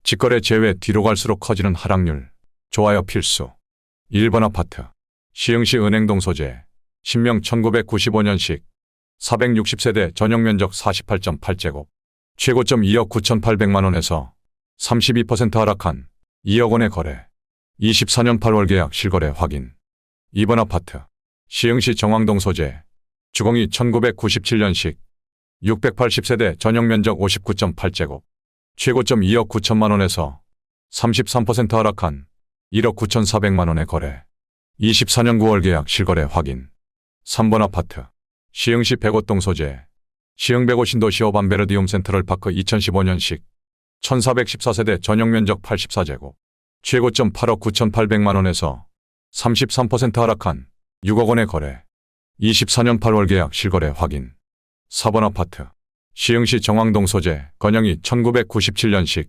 직거래 제외 뒤로 갈수록 커지는 하락률. 좋아요 필수. 1번 아파트. 시흥시 은행동 소재. 신명 1995년식. 460세대 전용면적 48.8제곱. 최고점 2억 9,800만원에서 32% 하락한 2억 원의 거래. 24년 8월 계약 실거래 확인. 2번 아파트. 시흥시 정왕동 소재. 주공이 1997년식. 680세대 전용면적 59.8제곱. 최고점 2억 9천만원에서 33% 하락한 1억 9,400만원의 거래. 24년 9월 계약 실거래 확인. 3번 아파트. 시흥시 백오동 소재. 시흥 백오 신도시 오반베르디움 센트럴파크 2015년식. 1414세대 전용면적 84제곱. 최고점 8억 9,800만원에서 33% 하락한 6억 원의 거래. 24년 8월 계약 실거래 확인. 4번 아파트. 시흥시 정왕동 소재. 건영이 1997년식.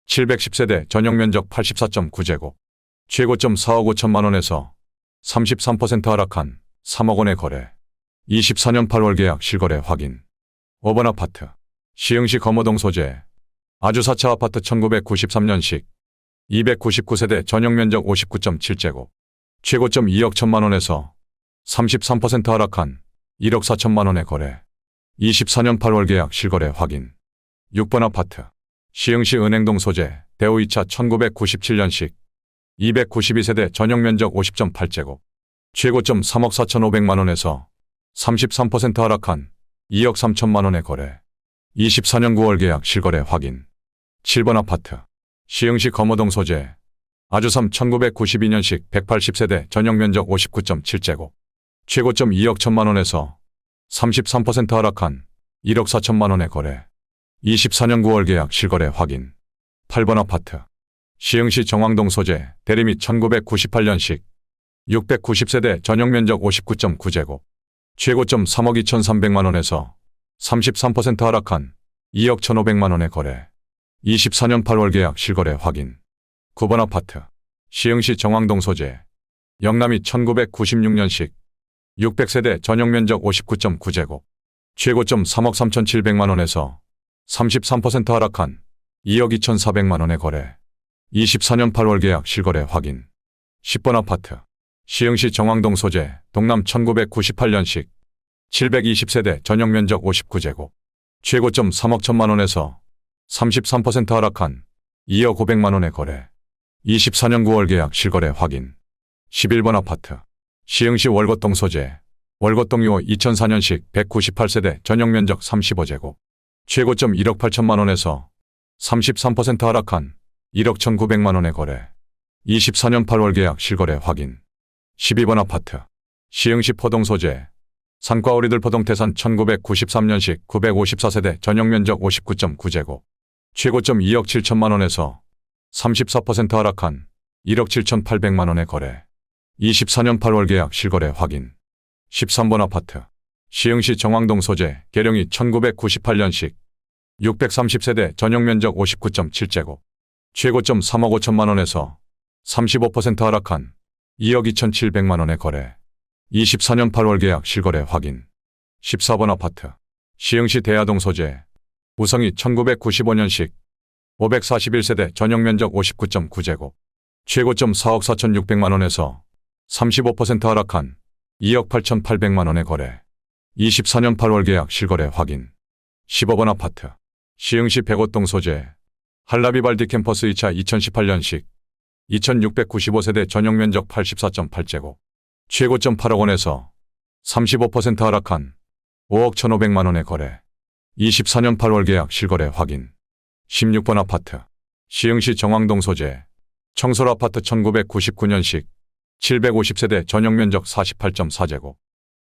710세대 전용면적 84.9제곱. 최고점 4억 5천만원에서 33% 하락한 3억 원의 거래. 24년 8월 계약 실거래 확인. 5번 아파트. 시흥시 검호동 소재. 아주사차 아파트 1993년식. 299세대 전용면적 59.7제곱. 최고점 2억 1천만원에서 33% 하락한 1억 4천만원의 거래. 24년 8월 계약 실거래 확인. 6번 아파트. 시흥시 은행동 소재. 대우이차 1997년식. 292세대 전용면적 50.8제곱. 최고점 3억 4,500만원에서 33% 하락한 2억 3천만원의 거래. 24년 9월 계약 실거래 확인. 7번 아파트. 시흥시 검호동 소재. 아주삼 1992년식 180세대 전용면적 59.7제곱. 최고점 2억 1천만원에서 33% 하락한 1억 4천만원의 거래. 24년 9월 계약 실거래 확인. 8번 아파트. 시흥시 정왕동 소재. 대리미 1998년식. 690세대 전용면적 59.9제곱. 최고점 3억 2,300만원에서 33% 하락한 2억 1,500만원의 거래. 24년 8월 계약 실거래 확인. 9번 아파트. 시흥시 정왕동 소재. 영남이 1996년식. 600세대 전용면적 59.9제곱. 최고점 3억 3,700만원에서 33% 하락한 2억 2,400만원의 거래. 24년 8월 계약 실거래 확인. 10번 아파트. 시흥시 정왕동 소재. 동남 1998년식. 720세대 전용면적 59제곱. 최고점 3억 1천만원에서 33% 하락한 2억 500만원의 거래. 24년 9월 계약 실거래 확인. 11번 아파트. 시흥시 월곶동 소재. 월곶동 6호 2004년식 198세대 전용면적 35제곱. 최고점 1억 8천만원에서 33% 하락한 1억 1,900만원의 거래. 24년 8월 계약 실거래 확인. 12번 아파트. 시흥시 포동 소재. 산과오리들 포동 태산 1993년식 954세대 전용면적 59.9제곱. 최고점 2억 7천만원에서 34% 하락한 1억 7,800만원의 거래. 24년 8월 계약 실거래 확인. 13번 아파트. 시흥시 정왕동 소재. 계룡이 1998년식. 630세대 전용면적 59.7제곱. 최고점 3억 5천만원에서 35% 하락한 2억 2,700만원의 거래. 24년 8월 계약 실거래 확인. 14번 아파트. 시흥시 대야동 소재. 우성이 1995년식. 541세대 전용면적 59.9제곱. 최고점 4억 4,600만원에서 35% 하락한 2억 8,800만원의 거래. 24년 8월 계약 실거래 확인. 15번 아파트. 시흥시 백오동 소재. 한라비발디 캠퍼스 2차 2018년식. 2695세대 전용면적 84.8제곱. 최고점 8억 원에서 35% 하락한 5억 1,500만원의 거래. 24년 8월 계약 실거래 확인. 16번 아파트. 시흥시 정왕동 소재. 청솔아파트 1999년식. 750세대 전용면적 48.4제곱.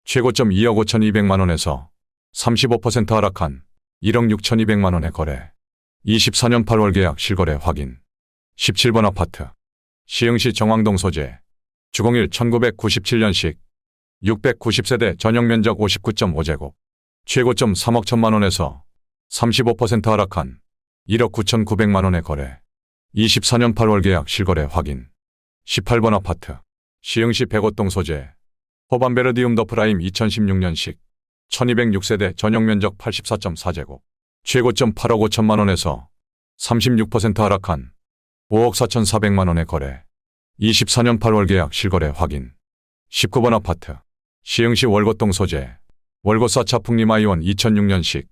최고점 2억 5,200만원에서 35% 하락한 1억 6,200만원의 거래. 24년 8월 계약 실거래 확인. 17번 아파트. 시흥시 정왕동 소재. 주공일 1997년식. 690세대 전용면적 59.5제곱. 최고점 3억 1천만원에서 35% 하락한 1억 9,900만원의 거래. 24년 8월 계약 실거래 확인. 18번 아파트. 시흥시 백오동 소재. 호반베르디움 더 프라임 2016년식. 1206세대 전용면적 84.4제곱. 최고점 8억 5천만원에서 36% 하락한 5억 4,400만 원의 거래. 24년 8월 계약 실거래 확인. 19번 아파트. 시흥시 월곶동 소재. 월곶 4차 풍림아이원 2006년식.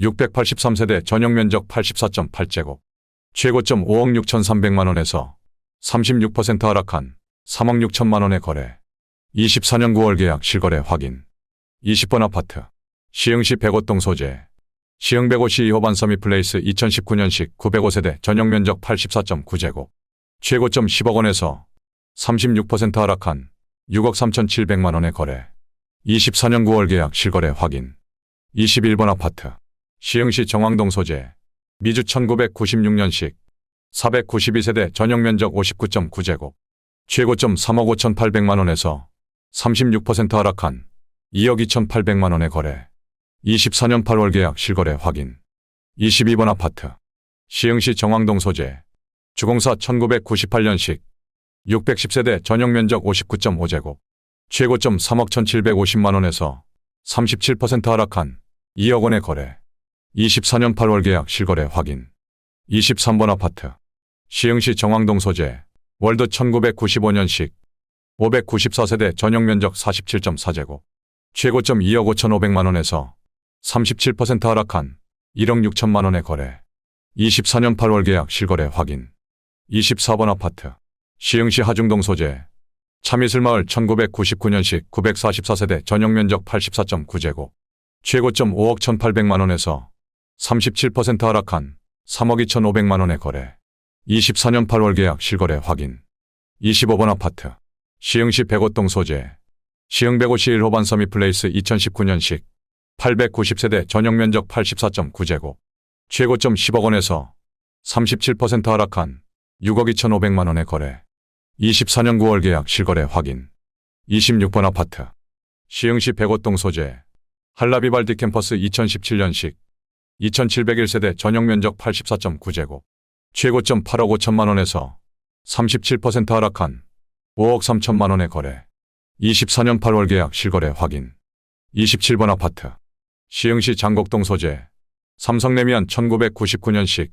683세대 전용면적 84.8제곱. 최고점 5억 6,300만 원에서 36% 하락한 3억 6천만 원의 거래. 24년 9월 계약 실거래 확인. 20번 아파트. 시흥시 백오동 소재. 시흥 105시 2호 반서미 플레이스 2019년식 905세대 전용면적 84.9제곱. 최고점 10억 원에서 36% 하락한 6억 3,700만 원의 거래. 24년 9월 계약 실거래 확인. 21번 아파트. 시흥시 정왕동 소재. 미주 1996년식 492세대 전용면적 59.9제곱. 최고점 3억 5,800만 원에서 36% 하락한 2억 2,800만 원의 거래. 24년 8월 계약 실거래 확인. 22번 아파트. 시흥시 정왕동 소재. 주공사 1998년식 610세대 전용면적 59.5제곱. 최고점 3억 1,750만 원에서 37% 하락한 2억 원의 거래. 24년 8월 계약 실거래 확인. 23번 아파트. 시흥시 정왕동 소재. 월드 1995년식 594세대 전용면적 47.4제곱. 최고점 2억 5,500만 원에서 37% 하락한 1억 6천만 원의 거래. 24년 8월 계약 실거래 확인. 24번 아파트. 시흥시 하중동 소재. 참이슬마을 1999년식 944세대 전용면적 84.9제곱. 최고점 5억 1,800만 원에서 37% 하락한 3억 2,500만 원의 거래. 24년 8월 계약 실거래 확인. 25번 아파트. 시흥시 백오동 소재. 시흥 105시 1호 반서미 플레이스 2019년식 890세대 전용면적 84.9제곱. 최고점 10억 원에서 37% 하락한 6억 2,500만 원의 거래. 24년 9월 계약 실거래 확인. 26번 아파트. 시흥시 백오동 소재. 한라비발디 캠퍼스 2017년식 2701세대 전용면적 84.9제곱. 최고점 8억 5천만 원에서 37% 하락한 5억 3천만 원의 거래. 24년 8월 계약 실거래 확인. 27번 아파트. 시흥시 장곡동 소재. 삼성레미안 1999년식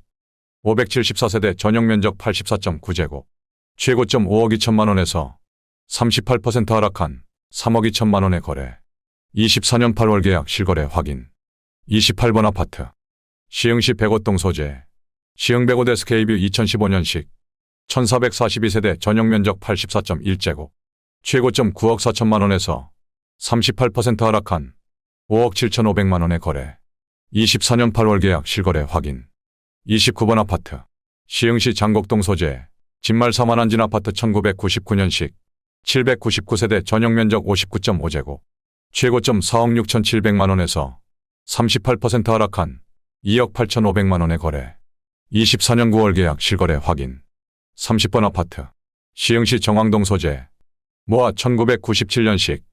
574세대 전용면적 84.9제곱. 최고점 5억 2천만 원에서 38% 하락한 3억 2천만 원의 거래. 24년 8월 계약 실거래 확인. 28번 아파트. 시흥시 백오동 소재. 시흥 105대 스케이뷰 2015년식 1442세대 전용면적 84.1제곱. 최고점 9억 4천만 원에서 38% 하락한 5억 7,500만 원의 거래. 24년 8월 계약 실거래 확인. 29번 아파트. 시흥시 장곡동 소재. 진말 사만한진 아파트 1999년식 799세대 전용면적 59.5제곱. 최고점 4억 6,700만 원에서 38% 하락한 2억 8,500만 원의 거래. 24년 9월 계약 실거래 확인. 30번 아파트. 시흥시 정왕동 소재. 모아 1997년식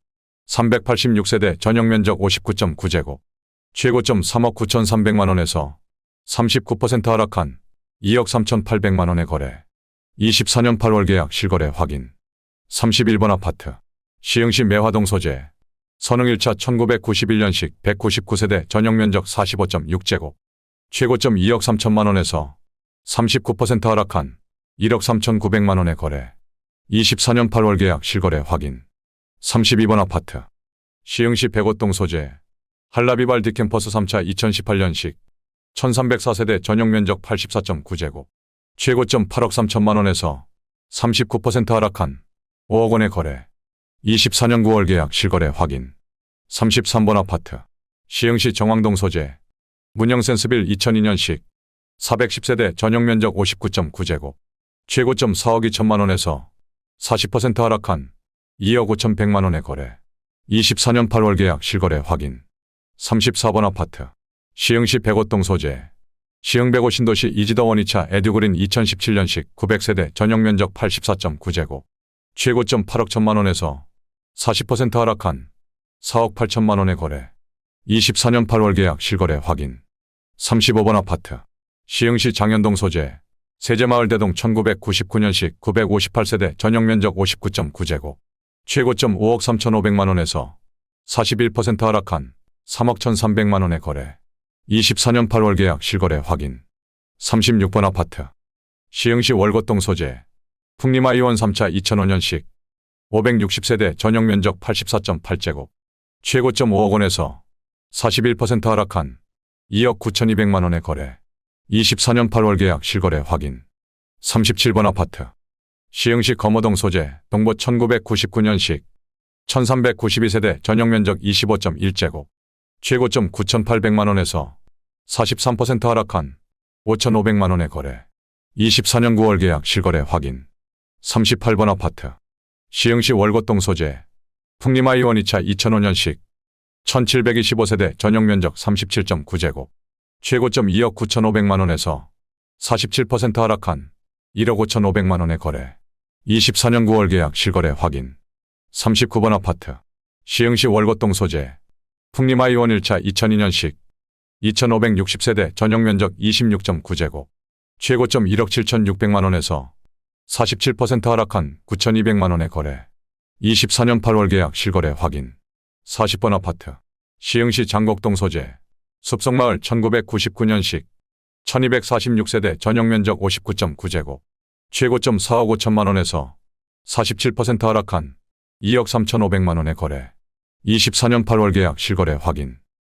386세대 전용면적 59.9제곱. 최고점 3억 9,300만 원에서 39% 하락한 2억 3,800만 원의 거래. 24년 8월 계약 실거래 확인. 31번 아파트. 시흥시 매화동 소재. 선흥 1차 1991년식 199세대 전용면적 45.6제곱. 최고점 2억 3천만 원에서 39% 하락한 1억 3,900만 원의 거래. 24년 8월 계약 실거래 확인. 32번 아파트. 시흥시 백오동 소재. 한라비발디 캠퍼스 3차 2018년식 1304세대 전용면적 84.9제곱. 최고점 8억 3천만 원에서 39% 하락한 5억 원의 거래. 24년 9월 계약 실거래 확인. 33번 아파트. 시흥시 정왕동 소재. 문영센스빌 2002년식 410세대 전용면적 59.9제곱. 최고점 4억 2천만 원에서 40% 하락한 2억 5,100만 원의 거래. 24년 8월 계약 실거래 확인. 34번 아파트. 시흥시 백오동 소재. 시흥 105 신도시 이지더원 2차 에듀그린 2017년식 900세대 전용면적 84.9제곱. 최고점 8억 1천만 원에서 40% 하락한 4억 8천만 원의 거래. 24년 8월 계약 실거래 확인. 35번 아파트. 시흥시 장현동 소재. 세제마을대동 1999년식 958세대 전용면적 59.9제곱. 최고점 5억 3,500만 원에서 41% 하락한 3억 1,300만 원의 거래. 24년 8월 계약 실거래 확인. 36번 아파트. 시흥시 월곶동 소재. 풍림아이원 3차 2005년식. 560세대 전용 면적 84.8제곱. 최고점 5억 원에서 41% 하락한 2억 9,200만 원에 거래. 24년 8월 계약 실거래 확인. 37번 아파트. 시흥시 검어동 소재. 동보 1999년식. 1392세대 전용 면적 25.1제곱. 최고점 9,800만 원에서 43% 하락한 5,500만 원에 거래. 24년 9월 계약 실거래 확인. 38번 아파트. 시흥시 월곶동 소재. 풍림아이원 2차 2005년식. 1725세대 전용 면적 37.9제곱. 최고점 2억 9,500만 원에서 47% 하락한 1억 5,500만 원에 거래. 24년 9월 계약 실거래 확인. 39번 아파트. 시흥시 월곶동 소재. 풍림아이원 1차 2002년식. 2560세대 전용 면적 26.9제곱. 최고점 1억 7,600만 원에서 47% 하락한 9,200만 원에 거래. 24년 8월 계약 실거래 확인. 40번 아파트. 시흥시 장곡동 소재. 숲속마을 1999년식. 1246세대 전용 면적 59.9제곱. 최고점 4억 5천만 원에서 47% 하락한 2억 3,500만 원에 거래. 24년 8월 계약 실거래 확인.